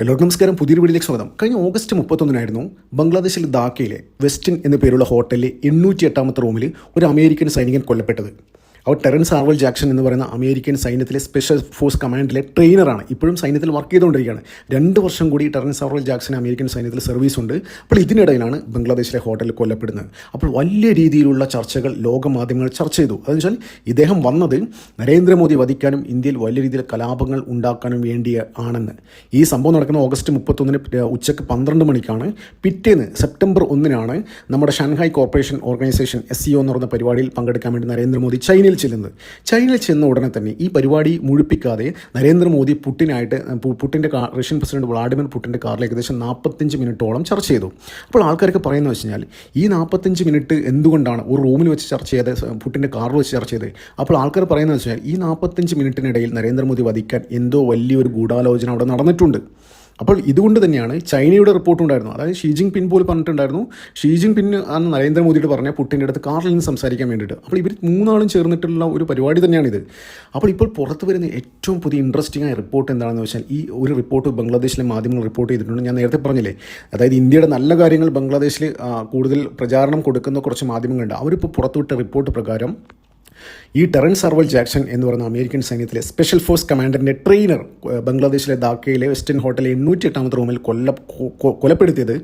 എല്ലാവർക്കും നമസ്കാരം. പുതിയൊരു വീഡിയോയിലേക്ക് സ്വാഗതം. കഴിഞ്ഞ ഓഗസ്റ്റ് 31 ബംഗ്ലാദേശിലെ ധാക്കയിലെ വെസ്റ്റിൻ എന്ന പേരുള്ള ഹോട്ടലിലെ 808 റൂമിൽ ഒരു അമേരിക്കൻ സൈനികൻ കൊല്ലപ്പെട്ടത്. അവർ ടെറൻസ് ആർവൽ ജാക്സൺ എന്ന് പറയുന്ന അമേരിക്കൻ സൈന്യത്തിലെ സ്പെഷ്യൽ ഫോഴ്സ് കമാൻഡിലെ ട്രെയിനറാണ്. ഇപ്പോഴും സൈന്യത്തിൽ വർക്ക് ചെയ്തുകൊണ്ടിരിക്കുകയാണ്. 2 വർഷം കൂടി ടെറൻസ് ആർവൽ ജാക്സൺ അമേരിക്കൻ സൈന്യത്തിൽ സർവീസ് ഉണ്ട്. അപ്പോൾ ഇതിനിടയിലാണ് ബംഗ്ലാദേശിലെ ഹോട്ടലിൽ കൊല്ലപ്പെടുന്നത്. അപ്പോൾ വലിയ രീതിയിലുള്ള ചർച്ചകൾ ലോകമാധ്യമങ്ങൾ ചർച്ച ചെയ്തു. അതെന്ന് വെച്ചാൽ ഇദ്ദേഹം വന്നത് നരേന്ദ്രമോദി വധിക്കാനും ഇന്ത്യയിൽ വലിയ രീതിയിൽ കലാപങ്ങൾ ഉണ്ടാക്കാനും വേണ്ടി ആണെന്ന്. ഈ സംഭവം നടക്കുന്ന ഓഗസ്റ്റ് 31 ഉച്ചയ്ക്ക് 12 മണിക്കാണ്. പിറ്റേന്ന് സെപ്റ്റംബർ 1 നമ്മുടെ ഷാൻഹായ് കോർപ്പറേഷൻ ഓർഗനൈസേഷൻ SCO എന്ന് പറയുന്ന പരിപാടിയിൽ പങ്കെടുക്കാൻ വേണ്ടി നരേന്ദ്രമോദി ചൈനയിൽ ചെന്ന ഉടനെ തന്നെ ഈ പരിപാടി മുഴുപ്പിക്കാതെ നരേന്ദ്രമോദി പുട്ടിൻ്റെ റഷ്യൻ പ്രസിഡന്റ് വ്ളാഡിമിർ പുട്ടിൻ്റെ കാറിൽ ഏകദേശം 45 മിനിറ്റോളം ചർച്ച ചെയ്തു. അപ്പോൾ ആൾക്കാർക്ക് പറയുന്നത് വെച്ച് കഴിഞ്ഞാൽ ഈ 45 മിനിറ്റ് എന്തുകൊണ്ടാണ് ഒരു റൂമിൽ വെച്ച് ചർച്ച ചെയ്ത് പുട്ടിൻ്റെ കാറിൽ വെച്ച് ചർച്ച ചെയ്ത്? അപ്പോൾ ആൾക്കാർ പറയുന്നത് വെച്ച് കഴിഞ്ഞാൽ ഈ 45 മിനിറ്റിനിടയിൽ നരേന്ദ്രമോദി വധിക്കാൻ എന്തോ വലിയൊരു ഗൂഢാലോചന അവിടെ നടന്നിട്ടുണ്ട്. അപ്പോൾ ഇതുകൊണ്ട് തന്നെയാണ് ചൈനയുടെ റിപ്പോർട്ടുണ്ടായിരുന്നു. അതായത് ഷീ ജിങ് പിൻ പോലും പറഞ്ഞിട്ടുണ്ടായിരുന്നു. ഷീ ജിങ് പിൻ അന്ന് നരേന്ദ്രമോദിയോട് പറഞ്ഞ പുട്ടിൻ്റെ അടുത്ത് കാറിൽ നിന്ന് സംസാരിക്കാൻ വേണ്ടിയിട്ട്. അപ്പോൾ ഇവർ 3 ആളും ചേർന്നിട്ടുള്ള ഒരു പരിപാടി തന്നെയാണിത്. അപ്പോൾ ഇപ്പോൾ പുറത്ത് വരുന്ന ഏറ്റവും പുതിയ ഇൻട്രസ്റ്റിംഗ് ആയ റിപ്പോർട്ട് എന്താണെന്ന് വെച്ചാൽ ഈ ഒരു റിപ്പോർട്ട് ബംഗ്ലാദേശിലെ മാധ്യമങ്ങൾ റിപ്പോർട്ട് ചെയ്തിട്ടുണ്ട്. ഞാൻ നേരത്തെ പറഞ്ഞില്ലേ, അതായത് ഇന്ത്യയുടെ നല്ല കാര്യങ്ങൾ ബംഗ്ലാദേശിൽ കൂടുതൽ പ്രചാരണം കൊടുക്കുന്ന കുറച്ച് മാധ്യമങ്ങളുണ്ട്. അവരിപ്പോൾ പുറത്തുവിട്ട റിപ്പോർട്ട് പ്രകാരം ഈ ടെറൻസ് ആർവൽ ജാക്സൺ എന്ന് പറയുന്ന അമേരിക്കൻ സൈന്യത്തിലെ സ്പെഷ്യൽ ഫോഴ്സ് കമാൻഡറിൻ്റെ ട്രെയിനർ ബംഗ്ലാദേശിലെ ധാക്കയിലെ വെസ്റ്റേൺ ഹോട്ടലിലെ 808 റൂമിൽ കൊലപ്പെടുത്തിയത്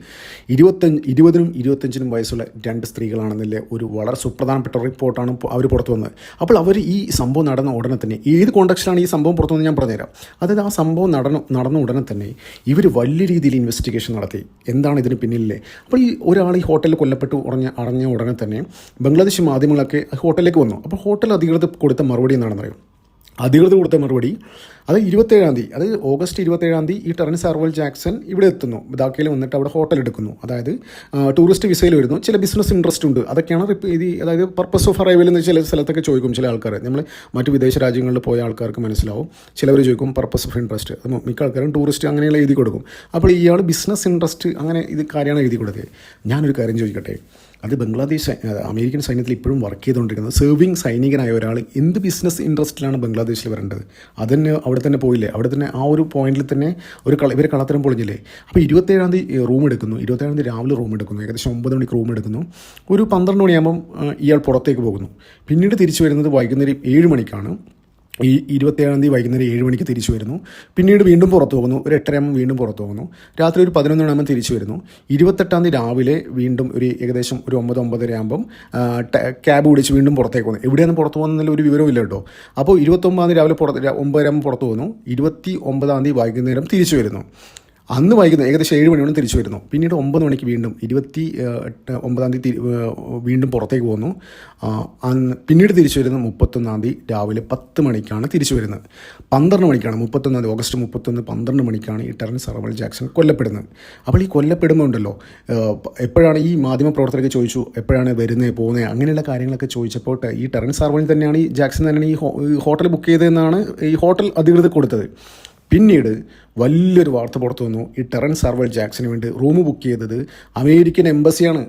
20നും 25നും വയസ്സുള്ള 2 സ്ത്രീകളാണെന്നില്ലേ ഒരു വളരെ സുപ്രധാനപ്പെട്ട റിപ്പോർട്ടാണ് അവർ പുറത്തു വന്നത്. അപ്പോൾ അവർ ഈ സംഭവം നടന്ന ഉടനെ തന്നെ, ഏത് കോണ്ടക്സ്റ്റിലാണ് ഈ സംഭവം പുറത്തു വന്നത് ഞാൻ പറഞ്ഞുതരാം. അതായത് ആ സംഭവം നടന്ന ഉടനെ തന്നെ ഇവർ വലിയ രീതിയിൽ ഇൻവെസ്റ്റിഗേഷൻ നടത്തി. എന്താണ് ഇതിന് പിന്നിലെ? അപ്പോൾ ഈ ഒരാൾ ഈ ഹോട്ടലിൽ കൊല്ലപ്പെട്ടു അറിഞ്ഞ ഉടനെ തന്നെ ബംഗ്ലാദേശ് മാധ്യമങ്ങളൊക്കെ ഹോട്ടലിലേക്ക് വന്നു. അപ്പോൾ ഹോട്ടൽ അധികൃതർ കൊടുത്ത മറുപടി എന്താണെന്ന് അറിയും? അധികൃതർ കൊടുത്ത മറുപടി അത് 27 തീയതി, അതായത് ഓഗസ്റ്റ് 27 ഈ ടെറൻസ് ആർവൽ ജാക്സൺ ഇവിടെ എത്തുന്നു. ധാക്കയിൽ വന്നിട്ട് അവിടെ ഹോട്ടൽ എടുക്കുന്നു. അതായത് ടൂറിസ്റ്റ് വിസയിൽ വരുന്നു. ചില ബിസിനസ് ഇൻട്രസ്റ്റ് ഉണ്ട്. അതൊക്കെയാണ് അതായത് പർപ്പസ് ഓഫ് അറൈവൽ എന്ന് ചില സ്ഥലത്തൊക്കെ ചോദിക്കും ചില ആൾക്കാർ. നമ്മൾ മറ്റു വിദേശ രാജ്യങ്ങളിൽ പോയ ആൾക്കാർക്ക് മനസ്സിലാവും. ചിലവർ ചോദിക്കും പർപ്പസ് ഓഫ് ഇൻട്രസ്റ്റ്. അത് മിക്ക ആൾക്കാരും ടൂറിസ്റ്റ് അങ്ങനെയുള്ള എഴുതി കൊടുക്കും. അപ്പോൾ ഇയാൾ ബിസിനസ് ഇൻട്രസ്റ്റ് അങ്ങനെ ഇത് കാര്യമാണ് എഴുതി കൊടുത്തത്. ഞാനൊരു കാര്യം ചോദിക്കട്ടെ, അത് ബംഗ്ലാദേശ് അമേരിക്കൻ സൈന്യത്തിൽ ഇപ്പോഴും വർക്ക് ചെയ്തുകൊണ്ടിരിക്കുന്നത് സെർവിങ് സൈനികനായ ഒരാൾ എന്ത് ബിസിനസ് ഇൻട്രസ്റ്റിലാണ് ബംഗ്ലാദേശിൽ വരേണ്ടത്? അതിന് അവിടെ തന്നെ പോയില്ലേ? അവിടെ തന്നെ ആ ഒരു പോയിന്റിൽ തന്നെ ഇവർ കളത്തരം പൊളിഞ്ഞില്ലേ? അപ്പോൾ 27 റൂം എടുക്കുന്നു. 27 രാവിലെ റൂം എടുക്കുന്നു. ഏകദേശം 9 മണിക്ക് റൂം എടുക്കുന്നു. ഒരു 12 മണിയാകുമ്പം ഇയാൾ പുറത്തേക്ക് പോകുന്നു. പിന്നീട് തിരിച്ചു വരുന്നത് വൈകുന്നേരം 7 മണിക്കാണ്. ഈ 27 വൈകുന്നേരം 7 മണിക്ക് തിരിച്ചു വരുന്നു. പിന്നീട് വീണ്ടും പുറത്തു പോകുന്നു. ഒരു 8:30 വീണ്ടും പുറത്തു പോകുന്നു. രാത്രി ഒരു 11 മണിയാകുമ്പോൾ തിരിച്ചു വരുന്നു. 28 രാവിലെ വീണ്ടും ഒരു ഏകദേശം ഒരു 9-9:30 ആകുമ്പം ക്യാബ് പിടിച്ച് വീണ്ടും പുറത്തേക്ക് പോകുന്നു. എവിടെയാണ് പുറത്തു പോകുന്നതിൽ ഒരു വിവരവും ഇല്ല കേട്ടോ. അപ്പോൾ 29 രാവിലെ 9:30 പുറത്തു പോകുന്നു. 29 വൈകുന്നേരം തിരിച്ചു വരുന്നു. അന്ന് വൈകുന്നേരം ഏകദേശം 7 മണിയോളം തിരിച്ചു വരുന്നു. പിന്നീട് 9 മണിക്ക് വീണ്ടും 29 വീണ്ടും പുറത്തേക്ക് പോകുന്നു. പിന്നീട് തിരിച്ചു വരുന്നത് 31 രാവിലെ 10 മണിക്കാണ് തിരിച്ചു വരുന്നത്. 12 മണിക്കാണ് 31 ഓഗസ്റ്റ് 31 12 മണിക്കാണ് ഈ ടെറൻസ് ആർവൽ ജാക്സൺ കൊല്ലപ്പെടുന്നത്. അപ്പോൾ ഈ കൊല്ലപ്പെടുമ്പോൾ ഉണ്ടല്ലോ, എപ്പോഴാണ് ഈ മാധ്യമപ്രവർത്തകർക്ക് ചോദിച്ചു എപ്പോഴാണ് വരുന്നത് പോകുന്നത് അങ്ങനെയുള്ള കാര്യങ്ങളൊക്കെ ചോദിച്ചപ്പോൾ ഈ ടെറൻസ് ആർവൽ തന്നെയാണ് ഈ ജാക്സൺ തന്നെയാണ് ഈ ഹോട്ടൽ ബുക്ക് ചെയ്തതെന്നാണ് ഈ ഹോട്ടൽ അധികൃതർ കൊടുത്തത്. പിന്നീട് വലിയൊരു വാർത്ത പുറത്തു വന്നു. ഈ ടെറൻസ് ആർവൽ ജാക്സന് വേണ്ടി റൂം ബുക്ക് ചെയ്തത് അമേരിക്കൻ എംബസിയാണ്.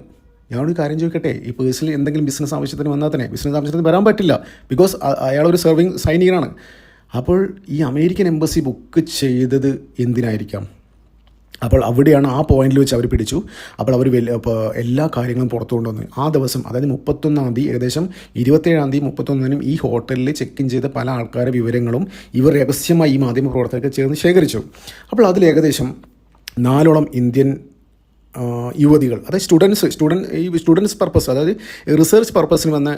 ഞാനൊരു കാര്യം ചോദിക്കട്ടെ, ഈ പേഴ്സണൽ എന്തെങ്കിലും ബിസിനസ് ആവശ്യത്തിന് വന്നാൽ തന്നെ ബിസിനസ് ആവശ്യത്തിന് വരാൻ പറ്റില്ല. ബിക്കോസ് അയാളൊരു സെർവിങ് സൈനികനാണ്. അപ്പോൾ ഈ അമേരിക്കൻ എംബസി ബുക്ക് ചെയ്തത് എന്തിനായിരിക്കാം? അപ്പോൾ അവിടെയാണ് ആ പോയിന്റിൽ വെച്ച് അവർ പിടിച്ചു. അപ്പോൾ അവർ എല്ലാ കാര്യങ്ങളും പുറത്തു കൊണ്ടുവന്നു. ആ ദിവസം അതായത് 31 ഏകദേശം 27 31 ഈ ഹോട്ടലിൽ ചെക്ക് ഇൻ ചെയ്ത പല ആൾക്കാരുടെ വിവരങ്ങളും ഇവർ രഹസ്യമായി ഈ മാധ്യമപ്രവർത്തകർക്ക് ചേർന്ന് ശേഖരിച്ചു. അപ്പോൾ അതിൽ ഏകദേശം 4ഓളം ഇന്ത്യൻ യുവതികൾ, അതായത് സ്റ്റുഡൻസ് പർപ്പസ്, അതായത് റിസർച്ച് പർപ്പസിന് വന്ന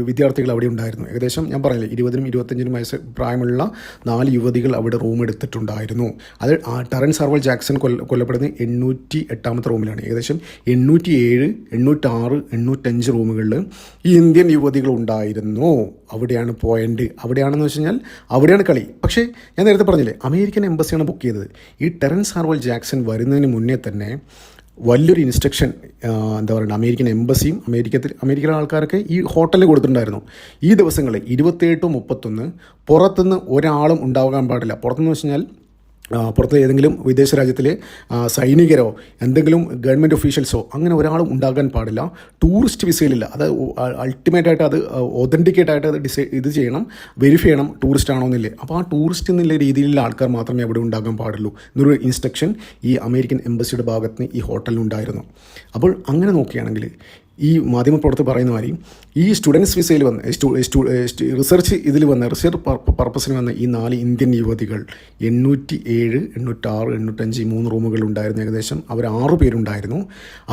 വിദ്യാർത്ഥികൾ അവിടെ ഉണ്ടായിരുന്നു. ഏകദേശം ഞാൻ പറഞ്ഞില്ലേ 20നും 25നും വയസ്സ് പ്രായമുള്ള 4 യുവതികൾ അവിടെ റൂം എടുത്തിട്ടുണ്ടായിരുന്നു. അത് ടെറൻസ് ആർവൽ ജാക്സൺ കൊല്ലപ്പെടുന്നത് 808 റൂമിലാണ്. ഏകദേശം 807, 806, 805 റൂമുകളിൽ ഈ ഇന്ത്യൻ യുവതികൾ ഉണ്ടായിരുന്നു. അവിടെയാണ് പോയിന്റ്. അവിടെയാണെന്ന് വെച്ച് കഴിഞ്ഞാൽ അവിടെയാണ് കളി. പക്ഷേ ഞാൻ നേരത്തെ പറഞ്ഞില്ലേ, അമേരിക്കൻ എംബസിയാണ് ബുക്ക് ചെയ്തത്. ഈ ടെറൻസ് ആർവൽ ജാക്സൺ വരുന്നതിന് മുന്നേ തന്നെ വലിയൊരു ഇൻസ്ട്രക്ഷൻ എന്താ പറയുക, അമേരിക്കൻ എംബസിയും അമേരിക്കയിലെ ആൾക്കാരൊക്കെ ഈ ഹോട്ടലിൽ കൊടുത്തിട്ടുണ്ടായിരുന്നു. ഈ ദിവസങ്ങളിൽ 28, 31 പുറത്തുനിന്ന് ഒരാളും ഉണ്ടാകാൻ പാടില്ല. പുറത്തുനിന്ന് വെച്ച് കഴിഞ്ഞാൽ പുറത്ത് ഏതെങ്കിലും വിദേശ രാജ്യത്തിലെ സൈനികരോ എന്തെങ്കിലും ഗവൺമെൻറ് ഒഫീഷ്യൽസോ അങ്ങനെ ഒരാളും ഉണ്ടാകാൻ പാടില്ല. ടൂറിസ്റ്റ് വിസയിലില്ല. അത് അൾട്ടിമേറ്റായിട്ട് അത് ഒതൻറ്റിക്കേറ്റ് ആയിട്ട് അത് ഇത് ചെയ്യണം, വെരിഫൈ ചെയ്യണം ടൂറിസ്റ്റ് ആണോ എന്നില്ലേ. അപ്പോൾ ആ ടൂറിസ്റ്റ് എന്നുള്ള രീതിയിലുള്ള ആൾക്കാർ മാത്രമേ അവിടെ ഉണ്ടാകാൻ പാടുള്ളൂ എന്നൊരു ഇൻസ്ട്രക്ഷൻ ഈ അമേരിക്കൻ എംബസിയുടെ ഭാഗത്ത് നിന്ന് ഈ ഹോട്ടലിനുണ്ടായിരുന്നു. അപ്പോൾ അങ്ങനെ നോക്കുകയാണെങ്കിൽ ഈ മാധ്യമപ്രവർത്തകർ പറയുന്ന മാതിരി ഈ സ്റ്റുഡൻസ് വിസയിൽ വന്ന് റിസർച്ച് ഇതിൽ വന്ന റിസർച്ച് പർപ്പസിന് വന്ന ഈ 4 ഇന്ത്യൻ യുവതികൾ 807, 806, 805 3 റൂമുകളുണ്ടായിരുന്നു. ഏകദേശം അവർ 6 പേരുണ്ടായിരുന്നു.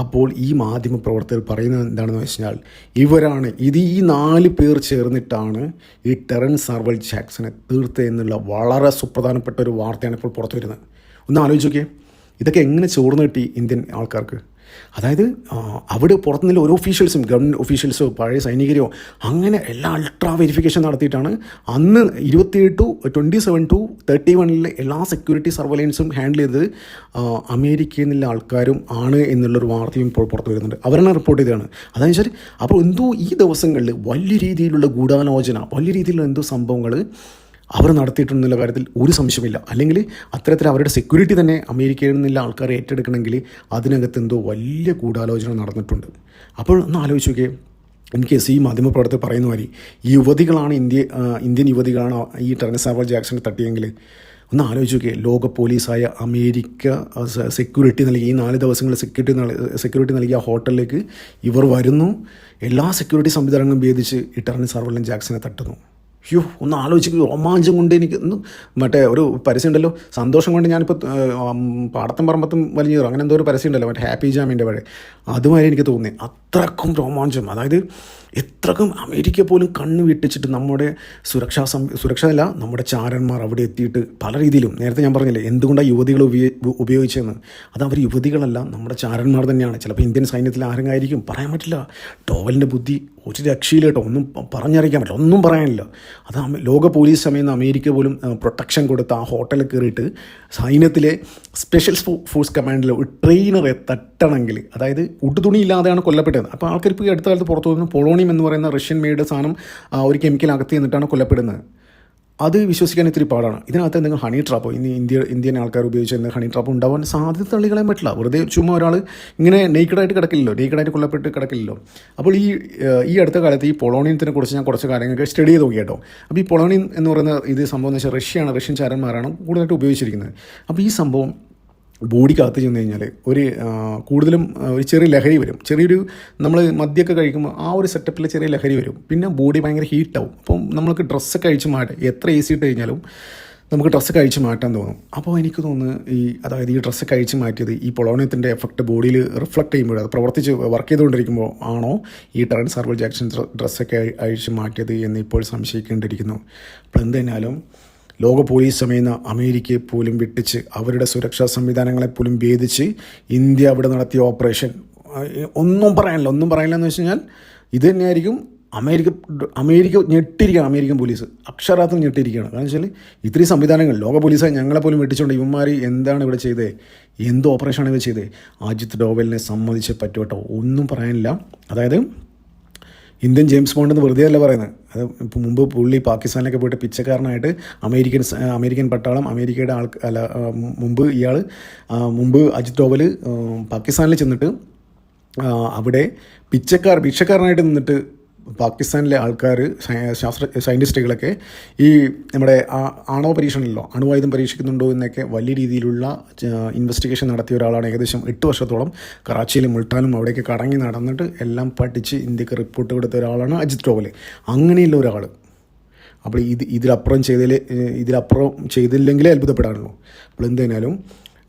അപ്പോൾ ഈ മാധ്യമപ്രവർത്തകർ പറയുന്നത് എന്താണെന്ന് വെച്ചാൽ ഈ 4 പേർ ചേർന്നിട്ടാണ് ഈ ടെറൻസ് ആർവൽ ജാക്സനെ തീർത്തത് എന്നുള്ള വളരെ സുപ്രധാനപ്പെട്ട ഒരു വാർത്തയാണ് ഇപ്പോൾ പുറത്തു വരുന്നത്. ഒന്ന് ആലോചിച്ച് നോക്കിയേ, ഇതൊക്കെ എങ്ങനെ ചോർന്ന് കിട്ടി ഇന്ത്യൻ ആൾക്കാർക്ക്? അതായത് അവിടെ പുറത്തുനിന്നുള്ള ഓരോ ഒഫീഷ്യൽസും ഗവൺമെൻറ് ഒഫീഷ്യൽസോ പഴയ സൈനികരോ അങ്ങനെ എല്ലാ അൾട്രാ വെരിഫിക്കേഷൻ നടത്തിയിട്ടാണ് അന്ന് 27 to 27 to 31 എല്ലാ സെക്യൂരിറ്റി സർവൈലൻസും ഹാൻഡിൽ ചെയ്തത് അമേരിക്കയിൽ നിന്നുള്ള ആൾക്കാരും ആണ് എന്നുള്ളൊരു വാർത്തയും ഇപ്പോൾ പുറത്തു വരുന്നുണ്ട്. അവരാണ് റിപ്പോർട്ട് ചെയ്തതാണ്. അതെന്ന് വെച്ചാൽ അപ്പോൾ എന്തോ ഈ ദിവസങ്ങളിൽ വലിയ രീതിയിലുള്ള ഗൂഢാലോചന, വലിയ രീതിയിലുള്ള എന്തോ സംഭവങ്ങൾ അവർ നടത്തിയിട്ടുണ്ടെന്നുള്ള കാര്യത്തിൽ ഒരു സംശയമില്ല. അല്ലെങ്കിൽ അത്തരത്തിൽ അവരുടെ സെക്യൂരിറ്റി തന്നെ അമേരിക്കയിൽ നിന്നുള്ള ആൾക്കാരെ ഏറ്റെടുക്കണമെങ്കിൽ അതിനകത്ത് എന്തോ വലിയ ഗൂഢാലോചന നടന്നിട്ടുണ്ട്. അപ്പോൾ ഒന്ന് ആലോചിച്ച് നോക്കിയേ, എനിക്ക് ഈ മാധ്യമപ്രവർത്തകർ പറയുന്ന മാതിരി ഈ യുവതികളാണ് ഇന്ത്യൻ യുവതികളാണ് ഈ ടെറൻസ് ആർവൽ ജാക്സനെ തട്ടിയെങ്കിൽ ഒന്ന് ആലോചിച്ച് നോക്കിയേ, ലോക പോലീസായ അമേരിക്ക സെക്യൂരിറ്റി നൽകി ഈ 4 ദിവസങ്ങളിൽ സെക്യൂരിറ്റി നൽകിയ ഹോട്ടലിലേക്ക് ഇവർ വരുന്നു, എല്ലാ സെക്യൂരിറ്റി സംവിധാനങ്ങളും ഭേദിച്ച് ഈ ടെറൻസ് ആർവൽ ജാക്സനെ തട്ടുന്നു. ഒന്ന് ആലോചിച്ച് രോമാഞ്ചം കൊണ്ട് എനിക്ക് മറ്റേ ഒരു പരസ്യം ഉണ്ടല്ലോ, സന്തോഷം കൊണ്ട് ഞാനിപ്പോൾ പാടത്തും പറമ്പത്തും വലിഞ്ഞു അങ്ങനെ എന്തോ ഒരു പരസ്യം ഉണ്ടല്ലോ, മറ്റേ ഹാപ്പി ജാമിൻ്റെ വഴി, അതുമാതിരി എനിക്ക് തോന്നി. അത്രക്കും രോമാഞ്ചം. അതായത് എത്രക്കും അമേരിക്ക പോലും കണ്ണ് വെട്ടിച്ചിട്ട് നമ്മുടെ സുരക്ഷയല്ല നമ്മുടെ ചാരന്മാർ അവിടെ എത്തിയിട്ട് പല രീതിയിലും, നേരത്തെ ഞാൻ പറഞ്ഞില്ലേ എന്തുകൊണ്ടാണ് യുവതികൾ ഉപയോഗിച്ചതെന്ന്, അത് അവർ യുവതികളല്ല നമ്മുടെ ചാരന്മാർ തന്നെയാണ്. ചിലപ്പോൾ ഇന്ത്യൻ സൈന്യത്തിൽ ആരെങ്കിലും ആയിരിക്കും, പറയാൻ പറ്റില്ല. ടോവലിൻ്റെ ബുദ്ധി ഒരു രക്ഷയില്ല കേട്ടോ, ഒന്നും പറഞ്ഞറിയിക്കാൻ പറ്റില്ല, ഒന്നും പറയാനില്ല. അത് ലോക പോലീസ് സമയം അമേരിക്ക പോലും പ്രൊട്ടക്ഷൻ കൊടുത്ത് ആ ഹോട്ടലിൽ കയറിയിട്ട് സൈന്യത്തിലെ സ്പെഷ്യൽ ഫോഴ്സ് കമാൻഡിൽ ഒരു ട്രെയിനറെ തട്ടണമെങ്കിൽ, അതായത് ഉടുതുണിയില്ലാതെയാണ് കൊല്ലപ്പെട്ടത്. അപ്പോൾ ആൾക്കാർ ഇപ്പോൾ ഈ അടുത്ത കാലത്ത് പുറത്തു വന്ന് പൊളോണിയം എന്ന് പറയുന്ന റഷ്യൻ മെയ്ഡ് സാധനം ഒരു കെമിക്കൽ അകത്ത് നിന്നിട്ടാണ് കൊല്ലപ്പെടുന്നത്. അത് വിശ്വസിക്കാൻ ഇത്തിരി പാടാണ്. ഇതിനകത്ത് എന്തെങ്കിലും ഹണി ട്രാപ്പോ ഇനി ഇന്ത്യൻ ആൾക്കാർ ഉപയോഗിച്ച് എന്തെങ്കിലും ഹണി ട്രാപ്പ് ഉണ്ടാവാൻ സാധ്യത തള്ളികളയാൻ പറ്റില്ല. വെറുതെ ചുമ്മാ ഒരാൾ ഇങ്ങനെ നെയ്ക്കഡായിട്ട് കിടക്കില്ലല്ലോ, കൊല്ലപ്പെട്ട് കിടക്കില്ലല്ലോ. അപ്പോൾ ഈ അടുത്ത കാലത്ത് ഈ പൊളോണിയത്തിനെ കുറിച്ച് ഞാൻ കുറച്ച് കാര്യങ്ങളൊക്കെ സ്റ്റഡി ചെയ്ത് നോക്കി കേട്ടോ. അപ്പോൾ ഈ പൊളോണിയം എന്ന് പറയുന്ന ഇത് സംഭവം എന്ന് വെച്ചാൽ റഷ്യൻ ചാരന്മാരാണ് കൂടുതലായിട്ട് ഉപയോഗിച്ചിരിക്കുന്നത്. അപ്പോൾ ഈ സംഭവം ബോഡിക്കകത്ത് ചെന്ന് കഴിഞ്ഞാൽ കൂടുതലും ഒരു ചെറിയ ലഹരി വരും. ചെറിയൊരു നമ്മൾ മദ്യമൊക്കെ കഴിക്കുമ്പോൾ ആ ഒരു സെറ്റപ്പിൽ ചെറിയ ലഹരി വരും. പിന്നെ ബോഡി ഭയങ്കര ഹീറ്റാവും. അപ്പം നമ്മൾക്ക് ഡ്രസ്സൊക്കെ അഴിച്ച് മാറ്റാം, എത്ര AC ഇട്ട് കഴിഞ്ഞാലും നമുക്ക് ഡ്രസ്സൊക്കെ അഴിച്ച് മാറ്റാൻ തോന്നും. അപ്പോൾ എനിക്ക് തോന്നുന്നു അതായത് ഈ ഡ്രസ്സൊക്കെ അഴിച്ച് മാറ്റിയത് ഈ പൊളോണിയത്തിൻ്റെ എഫക്റ്റ് ബോഡിയിൽ റിഫ്ലക്റ്റ് ചെയ്യുമ്പോൾ, അത് പ്രവർത്തിച്ച് വർക്ക് ചെയ്തുകൊണ്ടിരിക്കുമ്പോൾ ആണോ ഈ ടെറൻസ് ആർവൽ ജാക്സൺ ഡ്രസ്സൊക്കെ അഴിച്ച് മാറ്റിയത് എന്ന് ഇപ്പോൾ സംശയിക്കേണ്ടിയിരിക്കുന്നു. അപ്പോൾ എന്തായാലും ലോക പോലീസ് സമയം അമേരിക്കയെ പോലും വെട്ടിച്ച് അവരുടെ സുരക്ഷാ സംവിധാനങ്ങളെപ്പോലും ഭേദിച്ച് ഇന്ത്യ അവിടെ നടത്തിയ ഓപ്പറേഷൻ ഒന്നും പറയാനില്ല എന്ന് വെച്ച് കഴിഞ്ഞാൽ ഇത് തന്നെയായിരിക്കും. അമേരിക്ക ഞെട്ടിയിരിക്കുകയാണ്. അമേരിക്കൻ പോലീസ് അക്ഷരാർത്ഥം ഞെട്ടിയിരിക്കുകയാണ്. കാരണം വെച്ചാൽ ഇത്രയും സംവിധാനങ്ങൾ ലോക പോലീസായി ഞങ്ങളെപ്പോലും വെട്ടിച്ചുകൊണ്ട് ഇവന്മാർ എന്താണ് ഇവിടെ ചെയ്തത്, എന്ത് ഓപ്പറേഷനാണ് ഇവർ ചെയ്തത്? അജിത് ഡോവലിനെ സമ്മതിച്ചേ പറ്റുമോ? ഒന്നും പറയാനില്ല. അതായത് ഇന്ത്യൻ ജെയിംസ് ബോണ്ട് എന്ന് വെറുതെ അല്ല പറയുന്നത്. അത് ഇപ്പോൾ മുമ്പ് പുള്ളി പാകിസ്ഥാനിലൊക്കെ പോയിട്ട് പിച്ചക്കാരനായിട്ട് അമേരിക്കൻ പട്ടാളം അമേരിക്കയുടെ മുമ്പ് അജിത് ഡോവൽ പാകിസ്ഥാനിൽ ചെന്നിട്ട് അവിടെ ഭിക്ഷക്കാരനായിട്ട് നിന്നിട്ട് പാകിസ്ഥാനിലെ ആൾക്കാർ സയൻറ്റിസ്റ്റുകളൊക്കെ ഈ നമ്മുടെ ആണവ പരീക്ഷണമല്ലോ, അണുവായുധം പരീക്ഷിക്കുന്നുണ്ടോ എന്നൊക്കെ വലിയ രീതിയിലുള്ള ഇൻവെസ്റ്റിഗേഷൻ നടത്തിയ ഒരാളാണ്. ഏകദേശം 8 വർഷത്തോളം കറാച്ചിയിലും മുൾട്ടാനും അവിടെയൊക്കെ കറങ്ങി നടന്നിട്ട് എല്ലാം പഠിച്ച് ഇന്ത്യക്ക് റിപ്പോർട്ട് കൊടുത്ത ഒരാളാണ് അജിത് ഡോവൽ. അങ്ങനെയുള്ള ഒരാൾ. അപ്പോൾ ഇതിലപ്പുറം ചെയ്തില്ലെങ്കിലേ അത്ഭുതപ്പെടാനുള്ളൂ. അപ്പോൾ എന്തായാലും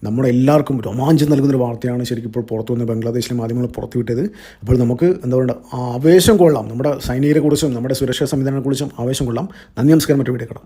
നമ്മുടെ എല്ലാവർക്കും രോമാഞ്ചം നൽകുന്നൊരു വാർത്തയാണ് ശരിക്കും ഇപ്പോൾ പുറത്തു വന്ന് ബംഗ്ലാദേശിലെ മാധ്യമങ്ങൾ പുറത്തുവിട്ടത്. അപ്പോൾ നമുക്ക് എന്താ പറയുക, ആവേശം കൊള്ളാം. നമ്മുടെ സൈനികരെക്കുറിച്ചും നമ്മുടെ സുരക്ഷാ സംവിധാനങ്ങളെക്കുറിച്ചും ആവേശം കൊള്ളാം. നന്ദി, നമസ്കാരം. മറ്റു വീഡിയോ കാണാം.